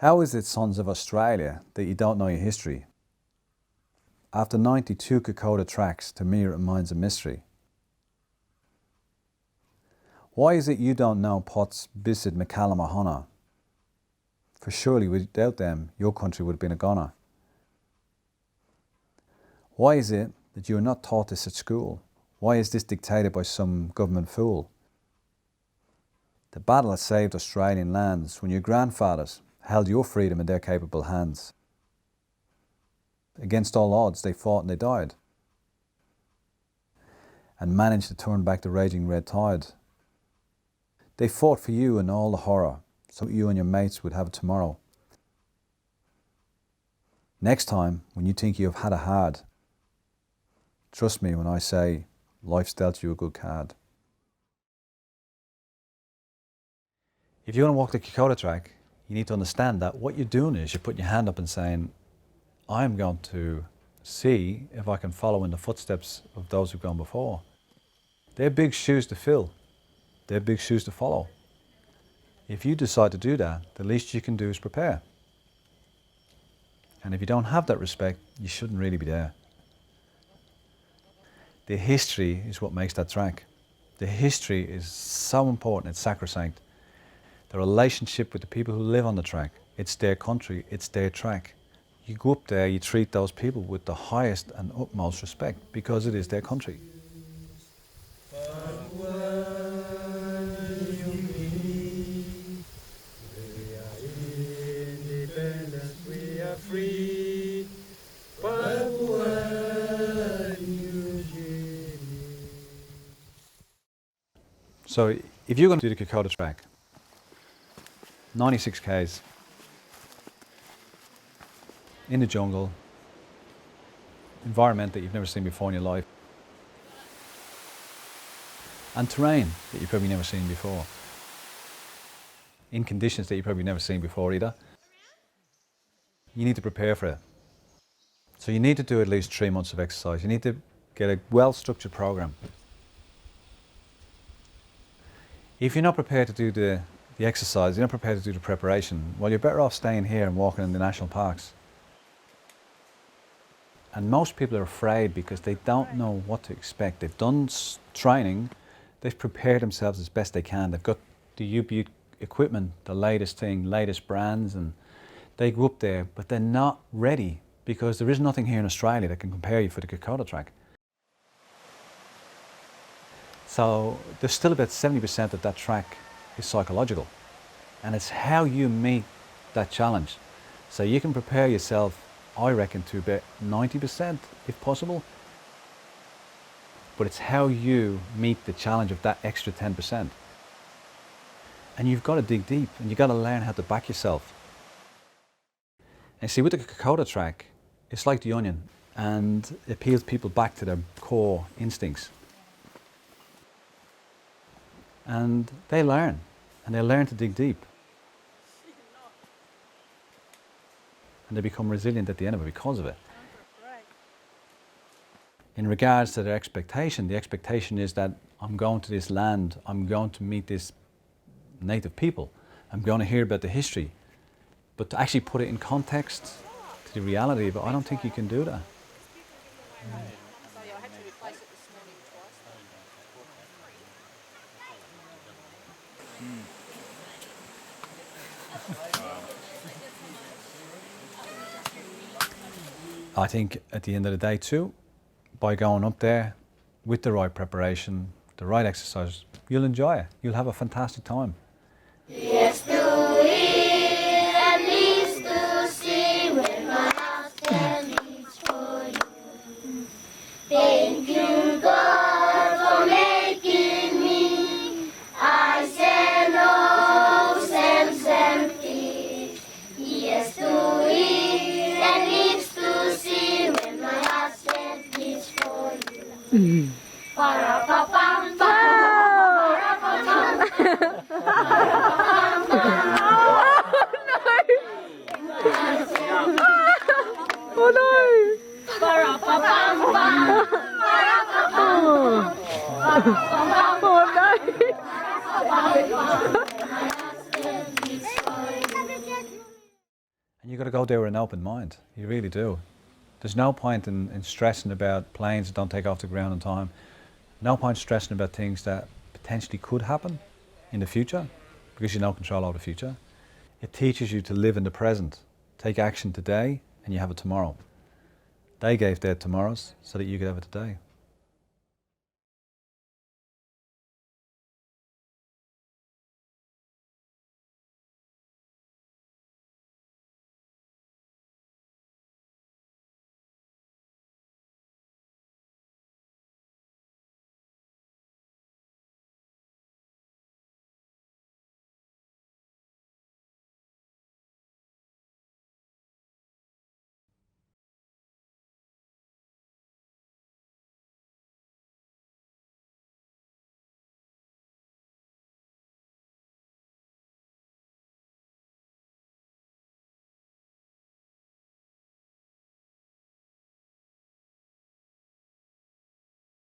How is it, sons of Australia, that you don't know your history? After 92 Kokoda tracks, to me it remains a mystery. Why is it you don't know Potts, Bissett, McCallum or Honna? For surely without them, your country would have been a goner. Why is it that you are not taught this at school? Why is this dictated by some government fool? The battle that saved Australian lands when your grandfathers held your freedom in their capable hands. Against all odds, they fought and they died, and managed to turn back the raging red tide. They fought for you and all the horror, so you and your mates would have it tomorrow. Next time, when you think you have had it hard, trust me when I say life's dealt you a good card. If you want to walk the Kokoda track, you need to understand that what you're doing is you're putting your hand up and saying, I'm going to see if I can follow in the footsteps of those who've gone before. They're big shoes to fill. They're big shoes to follow. If you decide to do that, the least you can do is prepare. And if you don't have that respect, you shouldn't really be there. The history is what makes that track. The history is so important, it's sacrosanct. The relationship with the people who live on the track, it's their country, it's their track. You go up there, you treat those people with the highest and utmost respect because it is their country. So if you're going to do the Kokoda track, 96 k's in the jungle, environment that you've never seen before in your life, and terrain that you've probably never seen before, in conditions that you've probably never seen before either, you need to prepare for it. So you need to do at least 3 months of exercise. You need to get a well-structured program. If you're not prepared to do the exercise, you're not prepared to do the preparation, well, you're better off staying here and walking in the national parks. And most people are afraid because they don't know what to expect. They've done training, they've prepared themselves as best they can. They've got the UB equipment, the latest thing, latest brands, and they go up there, but they're not ready because there is nothing here in Australia that can compare you for the Kokoda track. So there's still about 70% of that track is psychological, and it's how you meet that challenge. So you can prepare yourself, I reckon, to about 90% if possible, but it's how you meet the challenge of that extra 10%. And you've got to dig deep, and you've got to learn how to back yourself. And see, with the Kokoda track, it's like the onion, and it peels people back to their core instincts. And they learn to dig deep. And they become resilient at the end of it because of it. In regards to their expectation, the expectation is that I'm going to this land, I'm going to meet this native people, I'm going to hear about the history. But to actually put it in context to the reality of it, I don't think you can do that. I think at the end of the day too, by going up there with the right preparation, the right exercise, you'll enjoy it. You'll have a fantastic time. Yes, to hear and least to see when my heart can reach for you. Thank you, God, for making me. I say no sense empty. Yes, to hear and least to see when my heart can reach for you. Para-pa-pam-pam, para-pa-pam-pam. And you've got to go there with an open mind. You really do. There's no point in stressing about planes that don't take off the ground on time. No point stressing about things that potentially could happen in the future, because you have no control over the future. It teaches you to live in the present. Take action today and you have it tomorrow. They gave their tomorrows so that you could have it today.